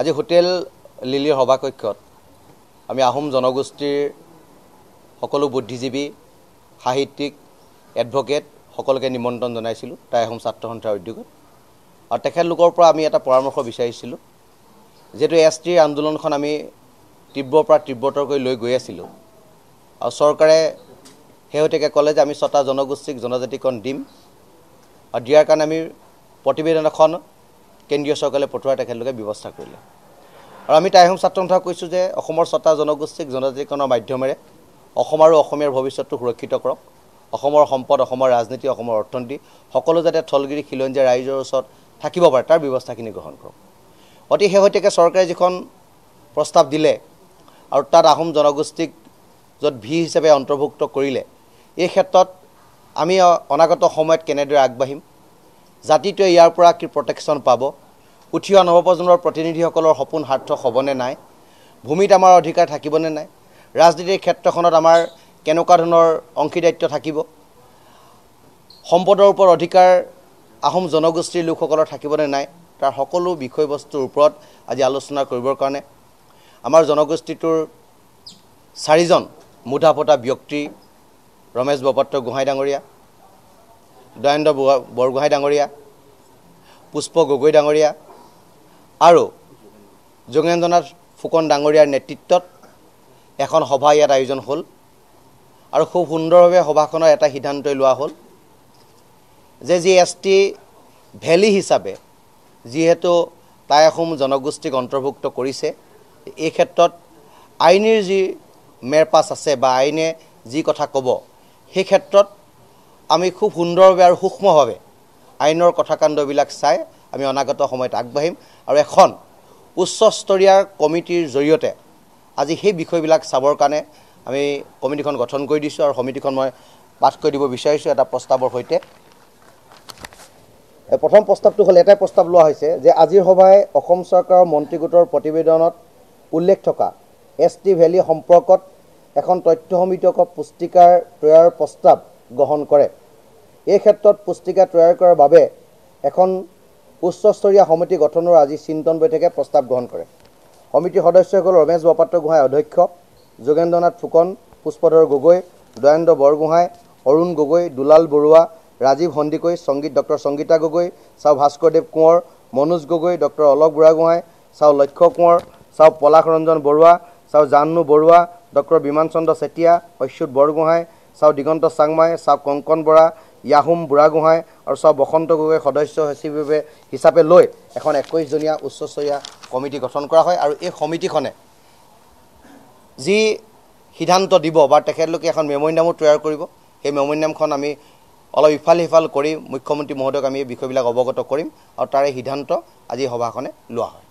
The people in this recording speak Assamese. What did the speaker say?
আজি হোটেল লিলিৰ সভাকক্ষত আমি আহোম জনগোষ্ঠীৰ সকলো বুদ্ধিজীৱী সাহিত্যিক এডভোকেট সকলোকে নিমন্ত্ৰণ জনাইছিলোঁ টাই আহোম ছাত্ৰ সন্থাৰ উদ্যোগত আৰু তেখেতলোকৰ পৰা আমি এটা পৰামৰ্শ বিচাৰিছিলোঁ যেটো এছটিৰ আন্দোলনখন আমি তীব্ৰৰ পৰা তীব্ৰতৰ কৰি লৈ গৈ আছিলোঁ আৰু চৰকাৰে হেহতেকে ক'লে যে আমি 6টা জনগোষ্ঠীক জনজাতিকৰণ দিম আৰু দিয়াৰ কাৰণে আমি প্ৰতিবেদন এখন কেন্দ্ৰীয় চৰকাৰে পঠোৱাৰ তেখেতলোকে ব্যৱস্থা কৰিলে আৰু আমি টাই আহোম ছাত্ৰ সন্থাক কৈছোঁ যে অসমৰ 6টা জনগোষ্ঠীক জনজাতিকৰণৰ মাধ্যমেৰে অসম আৰু অসমীয়াৰ ভৱিষ্যতটো সুৰক্ষিত কৰক অসমৰ সম্পদ অসমৰ ৰাজনীতি অসমৰ অৰ্থনীতি সকলো যাতে থলগিৰি খিলঞ্জীয়া ৰাইজৰ ওচৰত থাকিব পাৰে তাৰ ব্যৱস্থাখিনি গ্ৰহণ কৰক অতি শেহতীয়াকৈ চৰকাৰে যিখন প্ৰস্তাৱ দিলে আৰু তাত আহোম জনগোষ্ঠীক য'ত ভি হিচাপে অন্তৰ্ভুক্ত কৰিলে এই ক্ষেত্ৰত আমি অনাগত সময়ত কেনেদৰে আগবাঢ়িম জাতিটোৱে ইয়াৰ পৰা কি প্ৰটেকশ্যন পাব উঠি অহা নৱপ্ৰজন্মৰ প্ৰতিনিধিসকলৰ সপোন সাৰ্থক হ'বনে নাই ভূমিত আমাৰ অধিকাৰ থাকিবনে নাই ৰাজনীতিৰ ক্ষেত্ৰখনত আমাৰ কেনেকুৱা ধৰণৰ অংশীদাৰিত্ব থাকিব সম্পদৰ ওপৰত অধিকাৰ আহোম জনগোষ্ঠীৰ লোকসকলৰ থাকিবনে নাই তাৰ সকলো বিষয়বস্তুৰ ওপৰত আজি আলোচনা কৰিবৰ কাৰণে আমাৰ জনগোষ্ঠীটোৰ 4জন মুধাফটা ব্যক্তি ৰমেশ বৰপাত্ৰ গোহাঁই ডাঙৰীয়া দয়ানন্দ বৰগোহাঁই ডাঙৰীয়া পুষ্প গগৈ ডাঙৰীয়া আৰু যোগেন্দ্ৰনাথ ফুকন ডাঙৰীয়াৰ নেতৃত্বত এখন সভা ইয়াত আয়োজন হ'ল আৰু খুব সুন্দৰভাৱে সভাখনৰ এটা সিদ্ধান্তই লোৱা হ'ল যে যি এছটি ভেলি হিচাপে যিহেতু টাই আহোম জনগোষ্ঠীক অন্তৰ্ভুক্ত কৰিছে এই ক্ষেত্ৰত আইনৰ যি মেৰপাছ আছে বা আইনে যি কথা ক'ব সেই ক্ষেত্ৰত আমি খুব সুন্দৰভাৱে আৰু সূক্ষ্মভাৱে আইনৰ কথাকাণ্ডবিলাক চাই আমি অনাগত সময়ত আগবাঢ়িম আৰু এখন উচ্চস্তৰীয় কমিটিৰ জৰিয়তে আজি সেই বিষয়বিলাক চাবৰ কাৰণে আমি কমিটিখন গঠন কৰি দিছোঁ আৰু সমিতিখন মই পাঠ কৰি দিব বিচাৰিছোঁ এটা প্ৰস্তাৱৰ সৈতে প্ৰথম প্ৰস্তাৱটো হ'ল এটাই প্ৰস্তাৱ লোৱা হৈছে যে আজিৰ সভাই অসম চৰকাৰৰ মন্ত্ৰী গোটৰ প্ৰতিবেদনত উল্লেখ থকা এছটি ভেলী সম্পৰ্কত এখন তথ্য সমিতিক পুস্তিকাৰ তৈয়াৰ প্ৰস্তাৱ গ্ৰহণ কৰে এই ক্ষেত্ৰত পুস্তিকা তৈয়াৰ কৰাৰ বাবে এখন উচ্চস্তৰীয় সমিতি গঠনৰ আজি চিন্তন বৈঠকে প্ৰস্তাৱ গ্ৰহণ কৰে সমিতিৰ সদস্যসকল ৰমেশ বৰপাত্ৰ গোহাঁই অধ্যক্ষ যোগেন্দ্ৰনাথ ফুকন পুষ্পধৰ গগৈ দয়ানন্দ বৰগোহাঁই অৰুণ গগৈ দুলাল বৰুৱা ৰাজীৱ সন্দিকৈ ডক্টৰ সংগীতা গগৈ চাও ভাস্কৰদেৱ কোঁৱৰ মনোজ গগৈ ডক্টৰ অলক বুঢ়াগোহাঁই চাও লক্ষ্য কোঁৱৰ চাও পলাশ ৰঞ্জন বৰুৱা চাও জাহ্নু বৰুৱা ডক্টৰ বিমান চন্দ্ৰ চেতিয়া অচ্যুত বৰগোহাঁই চাও দিগন্ত চাংমাই চাও কংকন বৰা ইয়াহুম বুঢ়াগোহাঁই আৰু চাও বসন্ত গগৈ সদস্য হিচাপে লৈ এখন 21জনীয়া উচ্চস্তৰীয় কমিটি গঠন কৰা হয় আৰু এই সমিতিখনে যি সিদ্ধান্ত দিব বা তেখেতলোকে এখন মেমৰিণ্ডামো তৈয়াৰ কৰিব সেই মেমৰিণ্ডামখন আমি অলপ ইফাল সিফাল কৰি মুখ্যমন্ত্ৰী মহোদয়ক আমি এই বিষয়বিলাক অৱগত কৰিম আৰু তাৰে সিদ্ধান্ত আজি সভাখনে লোৱা হয়